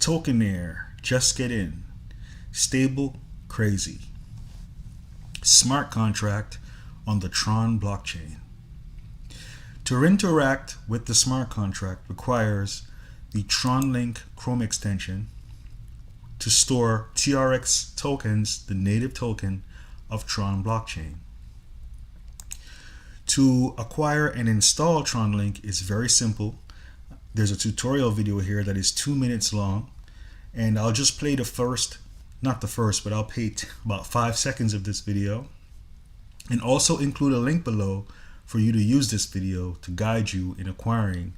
Tewkenaire, just get in. Stable, crazy. Smart contract on the Tron blockchain. To interact with the smart contract requires the TronLink Chrome extension to store TRX tokens, the native token of Tron blockchain. To acquire and install TronLink is very simple. There's a tutorial video here that is 2 minutes long, and I'll just play I'll play about 5 seconds of this video, and also include a link below for you to use this video to guide you in acquiring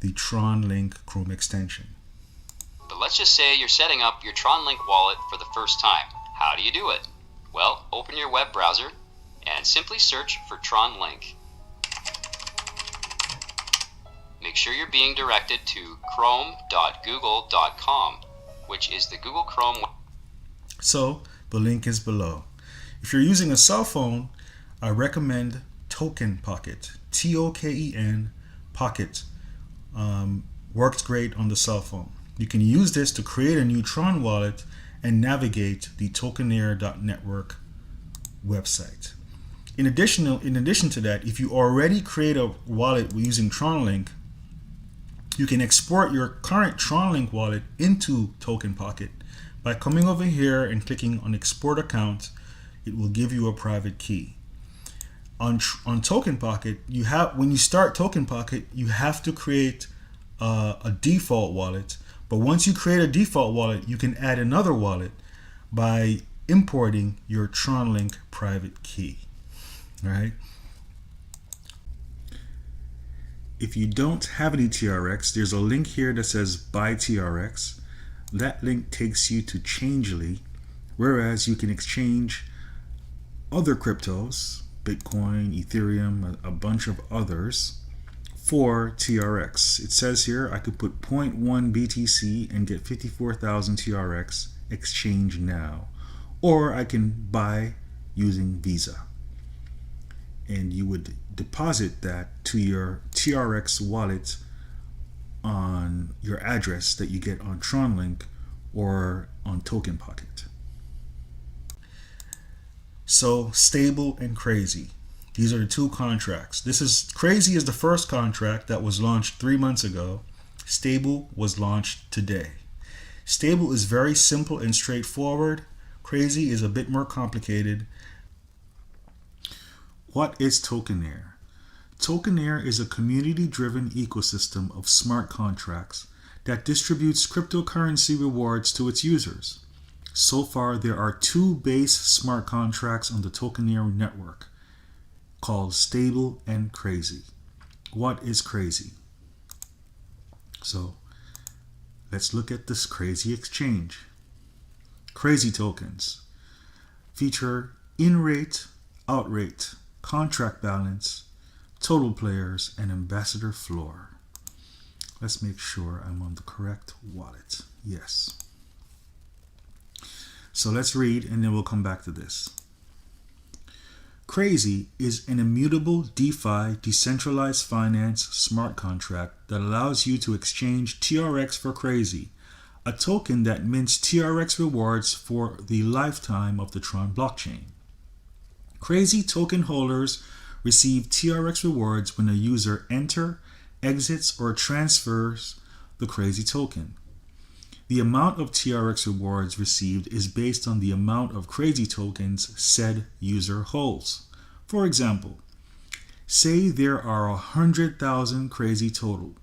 the TronLink Chrome extension. But let's just say you're setting up your TronLink wallet for the first time. How do you do it? Well, open your web browser and simply search for TronLink. Make sure you're being directed to chrome.google.com, which is the Google Chrome. So the link is below. If you're using a cell phone, I recommend Token Pocket. Token Pocket works great on the cell phone. You can use this to create a new Tron wallet and navigate the Tewkenaire.network website. In addition to that, if you already create a wallet using TronLink, you can export your current TronLink wallet into Token Pocket by coming over here and clicking on Export Account. It will give you a private key. On Token Pocket, when you start Token Pocket, you have to create a default wallet. But once you create a default wallet, you can add another wallet by importing your TronLink private key. All right. If you don't have any TRX, there's a link here that says Buy TRX. That link takes you to Changely, whereas you can exchange other cryptos, Bitcoin, Ethereum, a bunch of others, for TRX. It says here I could put 0.1 BTC and get 54,000 TRX, exchange now. Or I can buy using Visa. And you would deposit that to your TRX wallet on your address that you get on TronLink or on Token Pocket. So stable and crazy. These are the two contracts. Crazy is the first contract that was launched 3 months ago. Stable was launched today. Stable is very simple and straightforward. Crazy is a bit more complicated. What is Tewkenaire? Tewkenaire is a community-driven ecosystem of smart contracts that distributes cryptocurrency rewards to its users. So far, there are 2 base smart contracts on the Tewkenaire network, called Stable and Crazy. What is Crazy? So let's look at this Crazy exchange. Crazy tokens feature in-rate, out-rate, contract balance, total players, and ambassador floor. Let's make sure I'm on the correct wallet. Yes. So let's read and then we'll come back to this. Crazy is an immutable DeFi decentralized finance smart contract that allows you to exchange TRX for Crazy, a token that mints TRX rewards for the lifetime of the Tron blockchain. Crazy token holders receive TRX rewards when a user exits, or transfers the Crazy token. The amount of TRX rewards received is based on the amount of Crazy tokens said user holds. For example, say there are 100,000 Crazy total.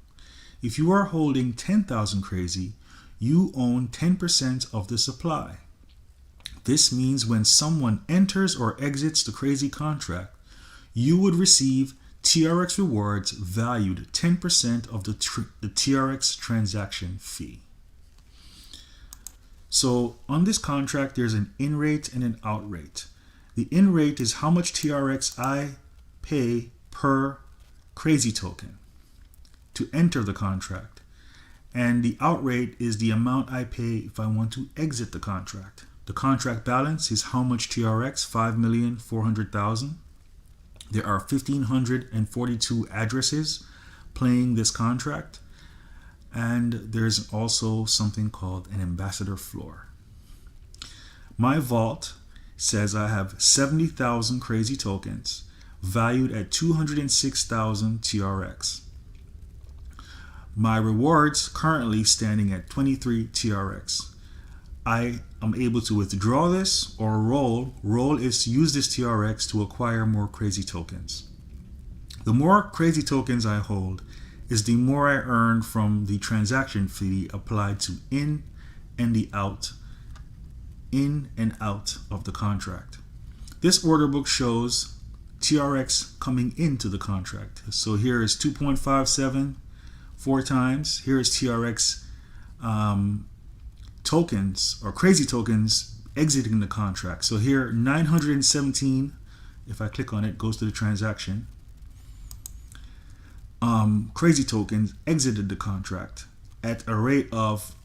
If you are holding 10,000 Crazy, you own 10% of the supply. This means when someone enters or exits the Crazy contract, you would receive TRX rewards valued 10% of the TRX transaction fee. So on this contract, there's an in rate and an out rate. The in rate is how much TRX I pay per Crazy token to enter the contract. And the out rate is the amount I pay if I want to exit the contract. The contract balance is how much TRX, 5,400,000. There are 1,542 addresses playing this contract. and there's also something called an ambassador floor. My vault says I have 70,000 crazy tokens valued at 206,000 TRX. My rewards currently standing at 23 TRX. I am able to withdraw this or roll. Roll is to use this TRX to acquire more crazy tokens. The more crazy tokens I hold is the more I earn from the transaction fee applied to in and out of the contract. This order book shows TRX coming into the contract. So here is 2.57 4 times. Here is TRX tokens or crazy tokens exiting the contract. So here 917, if I click on it, goes to the transaction. Crazy tokens exited the contract at a rate of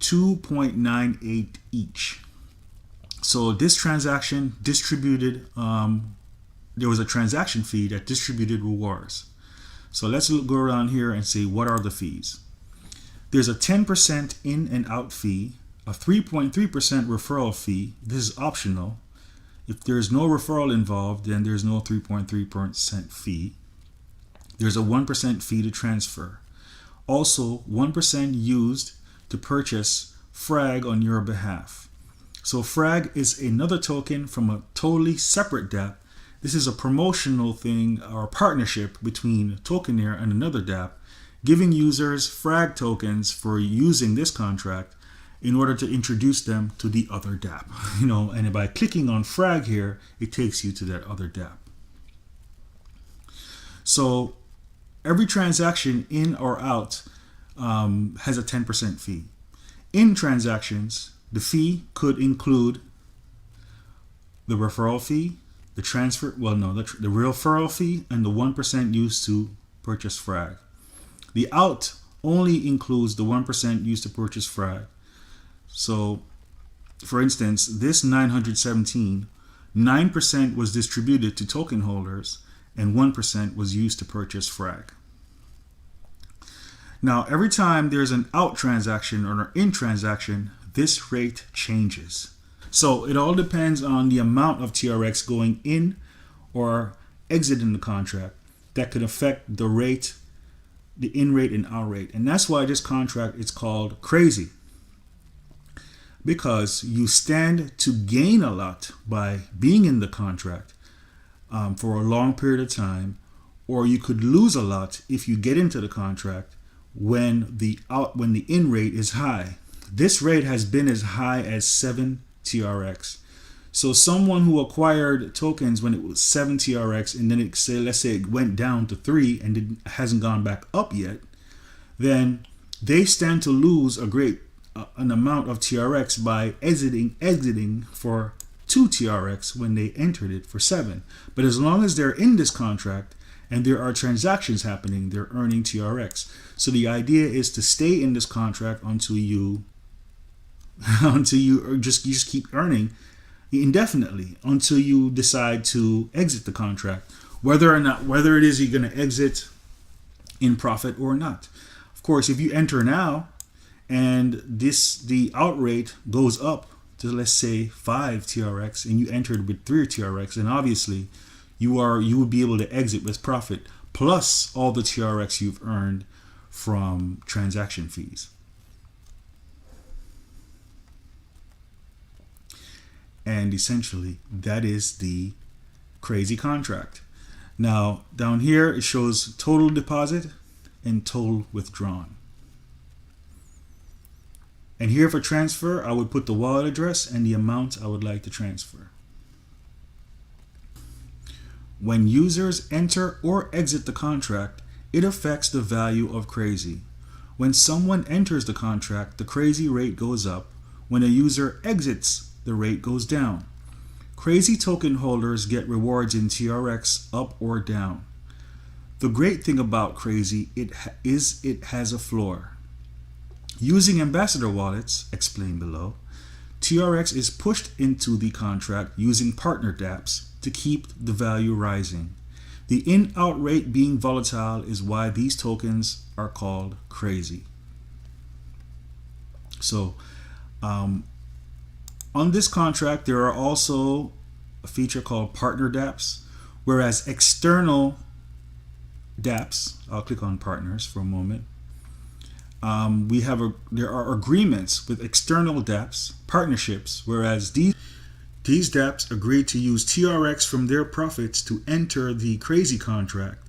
2.98 each. So this transaction distributed, there was a transaction fee that distributed rewards. So let's go around here and say, what are the fees? There's a 10% in and out fee, a 3.3% referral fee. This is optional. If there's no referral involved, then there's no 3.3% fee. There's a 1% fee to transfer. Also, 1% used to purchase frag on your behalf. So frag is another token from a totally separate dApp. This is a promotional thing or partnership between Tewkenaire and another dApp, giving users frag tokens for using this contract in order to introduce them to the other dApp. And by clicking on frag here, it takes you to that other dApp. So every transaction in or out has a 10% fee. In transactions, the fee could include the referral fee, the referral fee, and the 1% used to purchase frag. The out only includes the 1% used to purchase frag. So, for instance, this 917, 9% was distributed to token holders and 1% was used to purchase frag. Now, every time there's an out transaction or an in transaction, this rate changes. So it all depends on the amount of TRX going in or exiting the contract that could affect the rate, the in rate and out rate. And that's why this contract is called crazy, because you stand to gain a lot by being in the contract for a long period of time, or you could lose a lot if you get into the contract when the in rate is high. This rate has been as high as 7 TRX. So someone who acquired tokens when it was 7 TRX and then let's say it went down to 3 and it hasn't gone back up yet, then they stand to lose an amount of TRX by exiting for 2 TRX when they entered it for 7. But as long as they're in this contract and there are transactions happening, they're earning TRX. So the idea is to stay in this contract until you just keep earning indefinitely until you decide to exit the contract, whether it is you're going to exit in profit or not. Of course, if you enter now and the out rate goes up to, let's say, 5 TRX and you entered with 3 TRX, then obviously you would be able to exit with profit plus all the TRX you've earned from transaction fees. And essentially, that is the crazy contract. Now, down here, it shows total deposit and total withdrawn. And here for transfer, I would put the wallet address and the amount I would like to transfer. When users enter or exit the contract, it affects the value of crazy. When someone enters the contract, the crazy rate goes up. When a user exits, the rate goes down. Crazy token holders get rewards in TRX up or down. The great thing about crazy it has a floor. Using ambassador wallets, explained below, TRX is pushed into the contract using partner dApps to keep the value rising. The in-out rate being volatile is why these tokens are called crazy. So on this contract, there are also a feature called partner dApps, whereas external dApps, I'll click on partners for a moment. There are agreements with external dApps, partnerships, whereas these dApps agree to use TRX from their profits to enter the Crazy contract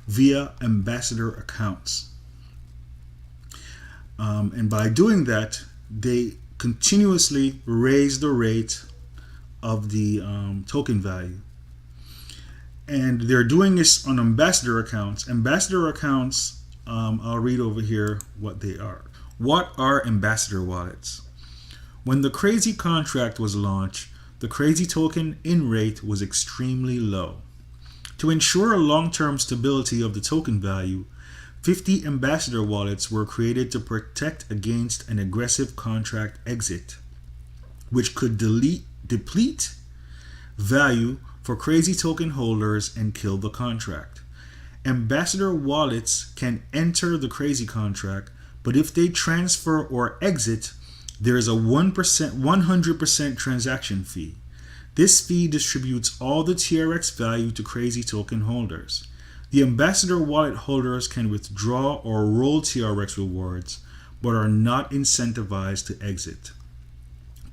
via ambassador accounts. And by doing that, they continuously raise the rate of the token value. And they're doing this on ambassador accounts. Ambassador accounts, I'll read over here what they are. What are ambassador wallets? When the Crazy contract was launched, the Crazy token in rate was extremely low. To ensure long-term stability of the token value, 50 ambassador wallets were created to protect against an aggressive contract exit, which could deplete value for Crazy token holders and kill the contract. Ambassador wallets can enter the Crazy contract, but if they transfer or exit, there is a 100% transaction fee. This fee distributes all the TRX value to Crazy token holders. The ambassador wallet holders can withdraw or roll TRX rewards, but are not incentivized to exit.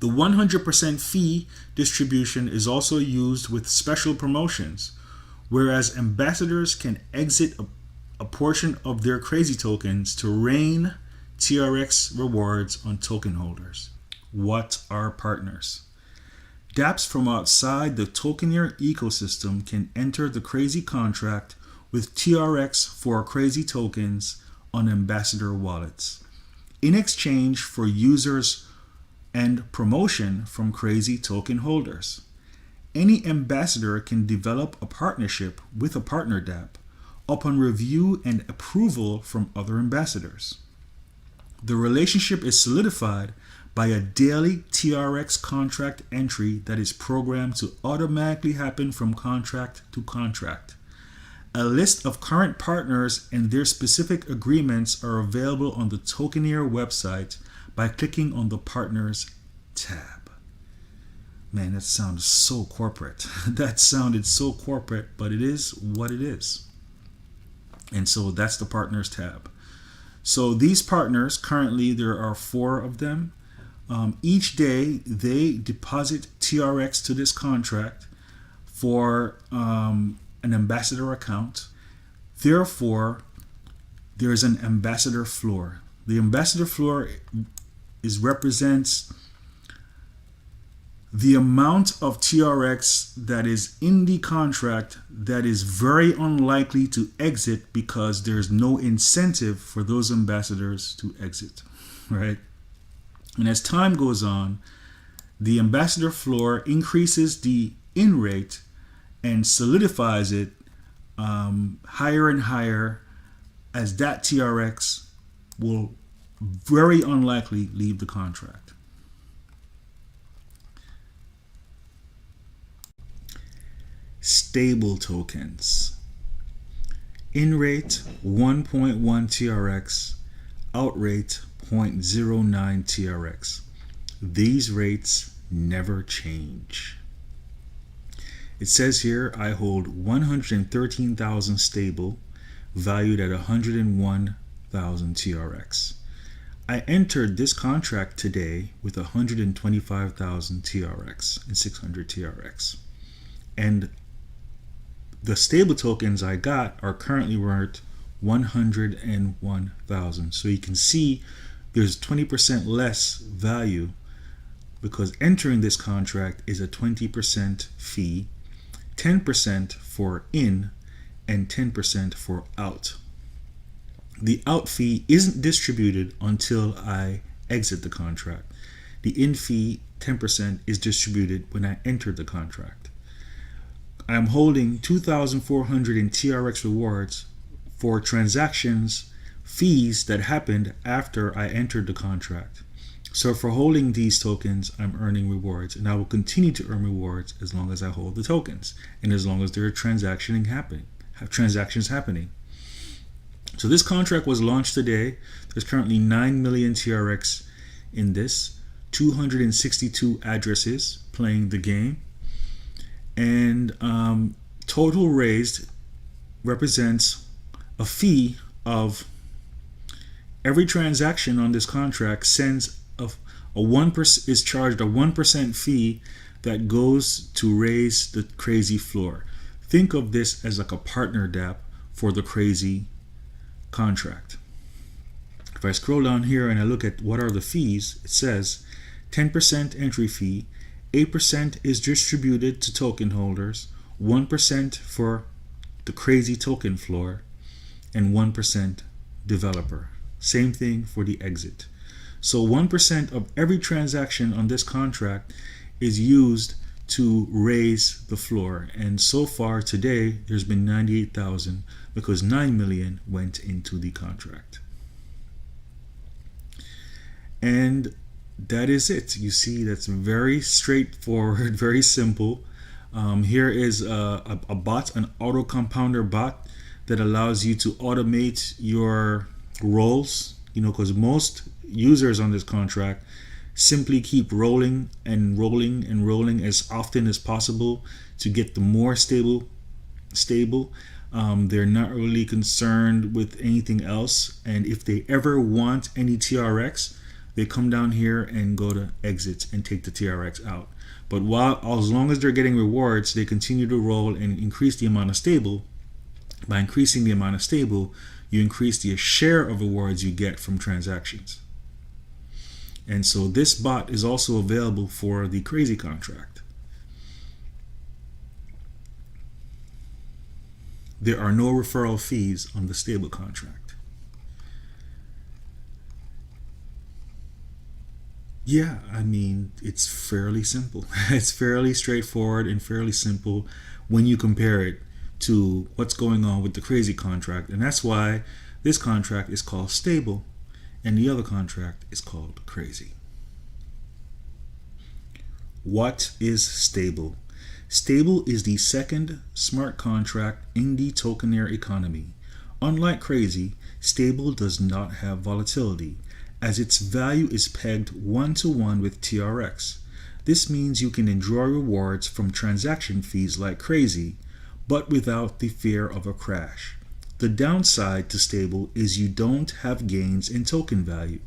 The 100% fee distribution is also used with special promotions, whereas ambassadors can exit a portion of their Crazy tokens to rain TRX rewards on token holders. What are partners? dApps from outside the Tewkenaire ecosystem can enter the Crazy contract with TRX for Crazy tokens on ambassador wallets in exchange for users and promotion from Crazy token holders. Any ambassador can develop a partnership with a partner dApp upon review and approval from other ambassadors. The relationship is solidified by a daily TRX contract entry that is programmed to automatically happen from contract to contract. A list of current partners and their specific agreements are available on the Tewkenaire website by clicking on the Partners tab. Man, that sounded so corporate. That sounded so corporate, but it is what it is. And so that's the Partners tab. So these partners, currently there are 4 of them. Each day they deposit TRX to this contract for an ambassador account. Therefore, there is an ambassador floor. The ambassador floor represents the amount of TRX that is in the contract that is very unlikely to exit because there's no incentive for those ambassadors to exit, right? And as time goes on, the ambassador floor increases the in rate and solidifies it higher and higher, as that TRX will very unlikely leave the contract. Stable tokens. In rate 1.1 TRX, out rate 0.09 TRX. These rates never change. It says here I hold 113,000 stable, valued at 101,000 TRX. I entered this contract today with 125,000 TRX and 600 TRX. And the stable tokens I got are currently worth 101,000. So you can see there's 20% less value because entering this contract is a 20% fee, 10% for in, and 10% for out. The out fee isn't distributed until I exit the contract. The in fee, 10%, is distributed when I enter the contract. I'm holding 2,400 in TRX rewards for transactions fees that happened after I entered the contract. So for holding these tokens, I'm earning rewards, and I will continue to earn rewards as long as I hold the tokens and as long as there are transactions happening. So this contract was launched today. There's currently 9 million TRX in this, 262 addresses playing the game, and total raised represents a fee of every transaction on this contract sends a 1% is charged a 1% fee that goes to raise the crazy floor. Think of this as like a partner DApp for the crazy contract. If I scroll down here and I look at what are the fees, it says 10% entry fee, 8% is distributed to token holders, 1% for the crazy token floor, and 1% developer. Same thing for the exit. So 1% of every transaction on this contract is used to raise the floor. And so far today, there's been 98,000 because 9 million went into the contract. And that is it. You see, that's very straightforward, very simple. Here is a bot, an auto compounder bot that allows you to automate your roles, because most users on this contract simply keep rolling and rolling and rolling as often as possible to get the more stable. They're not really concerned with anything else, and if they ever want any TRX, they come down here and go to exit and take the TRX out. But as long as they're getting rewards, they continue to roll and increase the amount of stable. By increasing the amount of stable, you increase the share of rewards you get from transactions. And so this bot is also available for the crazy contract. There are no referral fees on the stable contract. Yeah, I mean, it's fairly simple. It's fairly straightforward and fairly simple when you compare it to what's going on with the crazy contract. And that's why this contract is called stable and the other contract is called crazy. What is stable? Stable is the second smart contract in the Tewkenaire economy. Unlike crazy, stable does not have volatility, as its value is pegged 1-to-1 with TRX. This means you can enjoy rewards from transaction fees like crazy, but without the fear of a crash. The downside to stable is you don't have gains in token value.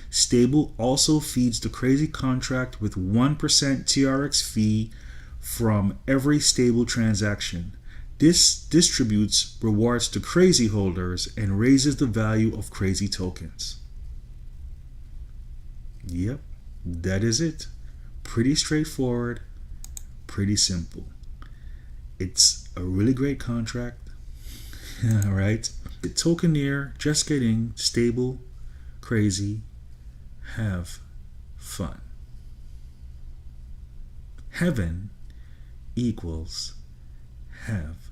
Stable also feeds the crazy contract with 1% TRX fee from every stable transaction. This distributes rewards to crazy holders and raises the value of crazy tokens. Yep, that is it. Pretty straightforward, pretty simple. It's a really great contract. All right. The Tewkenaire, just getting stable, crazy, have fun. Heaven equals have